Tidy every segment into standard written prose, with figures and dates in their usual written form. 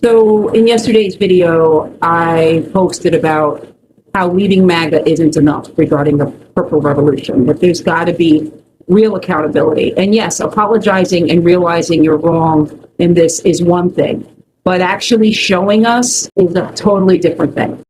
So in yesterday's video, I posted about how leaving MAGA isn't enough regarding the Purple Revolution, that there's got to be real accountability. And yes, apologizing and realizing you're wrong in this is one thing, but actually showing us is a totally different thing.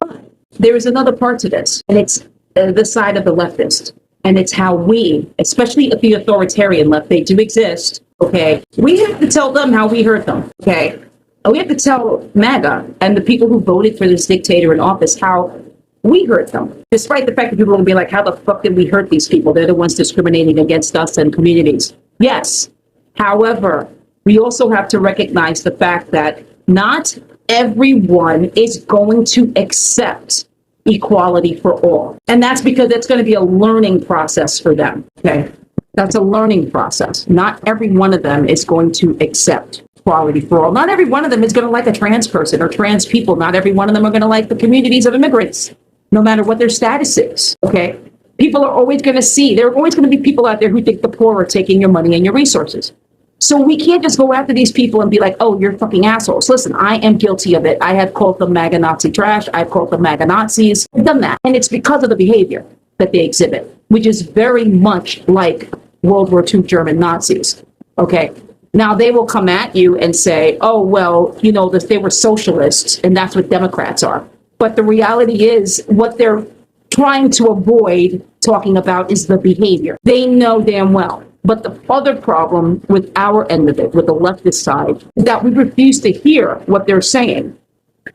There is another part to this, and it's the side of the leftist. And it's how we, especially if the authoritarian left, they do exist, okay? We have to tell them how we hurt them, okay? And we have to tell MAGA and the people who voted for this dictator in office how we hurt them. Despite the fact that people will be like, how the fuck did we hurt these people? They're the ones discriminating against us and communities. Yes. However, we also have to recognize the fact that not everyone is going to accept equality for all. And that's because it's going to be a learning process for them. Okay. That's a learning process. Not every one of them is going to accept equality for all. Not every one of them is going to like a trans person or trans people. Not every one of them are going to like the communities of immigrants, no matter what their status is. Okay. People are always going to see, there are always going to be people out there who think the poor are taking your money and your resources. So we can't just go after these people and be like, oh, you're fucking assholes. Listen, I am guilty of it. I have called them MAGA Nazi trash. I've called them MAGA Nazis. I've done that. And it's because of the behavior that they exhibit, which is very much like World War II German Nazis. Okay. Now they will come at you and say, oh, well, you know, they were socialists and that's what Democrats are. But the reality is what they're trying to avoid talking about is the behavior. They know damn well. But the other problem with our end of it, with the leftist side, is that we refuse to hear what they're saying.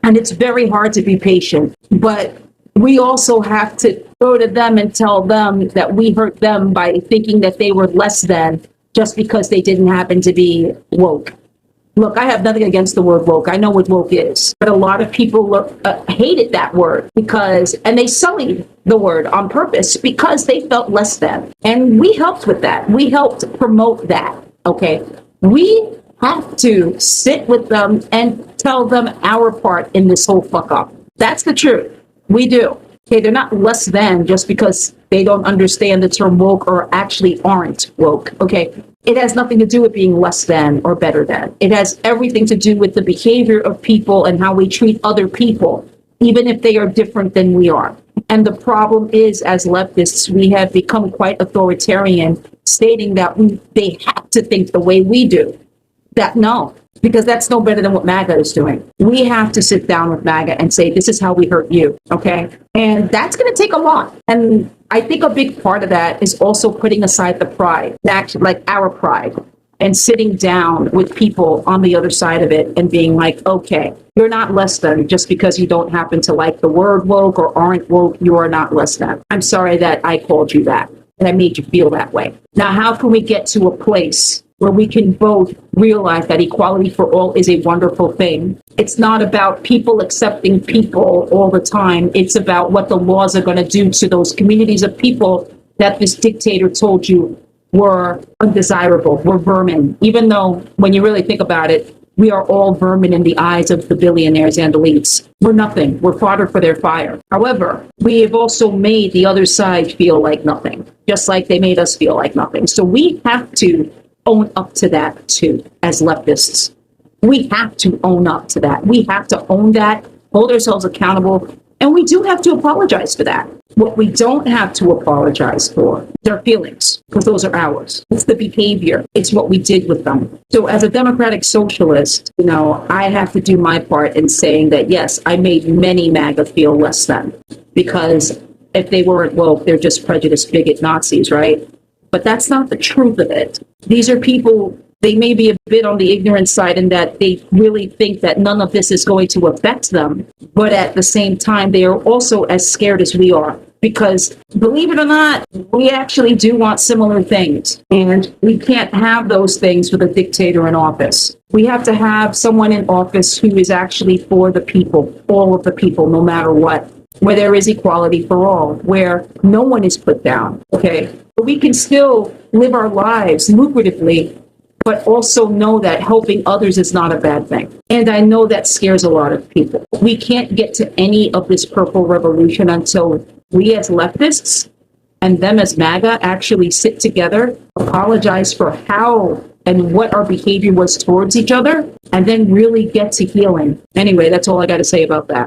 And it's very hard to be patient. But we also have to go to them and tell them that we hurt them by thinking that they were less than just because they didn't happen to be woke. Look, I have nothing against the word woke. I know what woke is. But a lot of people hated that word and they sullied the word on purpose because they felt less than. And we helped with that. We helped promote that, okay? We have to sit with them and tell them our part in this whole fuck up. That's the truth. We do. Okay, they're not less than just because they don't understand the term woke or actually aren't woke, okay? It has nothing to do with being less than or better than. It has everything to do with the behavior of people and how we treat other people, even if they are different than we are. And the problem is, as leftists, we have become quite authoritarian, stating that they have to think the way we do. That no, because that's no better than what MAGA is doing. We have to sit down with MAGA and say, this is how we hurt you, okay? And that's going to take a lot. And I think a big part of that is also putting aside the pride, actually, like our pride, and sitting down with people on the other side of it and being like, okay, you're not less than just because you don't happen to like the word woke or aren't woke, you are not less than. I'm sorry that I called you that and I made you feel that way. Now, how can we get to a place where we can both realize that equality for all is a wonderful thing? It's not about people accepting people all the time. It's about what the laws are going to do to those communities of people that this dictator told you were undesirable, were vermin. Even though, when you really think about it, we are all vermin in the eyes of the billionaires and elites. We're nothing. We're fodder for their fire. However, we have also made the other side feel like nothing, just like they made us feel like nothing. So we have to own up to that too, as leftists. We have to own up to that. We have to own that, hold ourselves accountable, and we do have to apologize for that. What we don't have to apologize for is our feelings, because those are ours. It's the behavior. It's what we did with them. So as a democratic socialist, I have to do my part in saying that, yes, I made many MAGA feel less than, because if they weren't woke, they're just prejudiced, bigot Nazis, right? But that's not the truth of it. These are people, they may be a bit on the ignorant side in that they really think that none of this is going to affect them. But at the same time, they are also as scared as we are. Because believe it or not, we actually do want similar things. And we can't have those things with a dictator in office. We have to have someone in office who is actually for the people, all of the people, no matter what. Where there is equality for all, where no one is put down, okay? We can still live our lives lucratively, but also know that helping others is not a bad thing. And I know that scares a lot of people. We can't get to any of this purple revolution until we as leftists and them as MAGA actually sit together, apologize for how and what our behavior was towards each other, and then really get to healing. Anyway, that's all I got to say about that.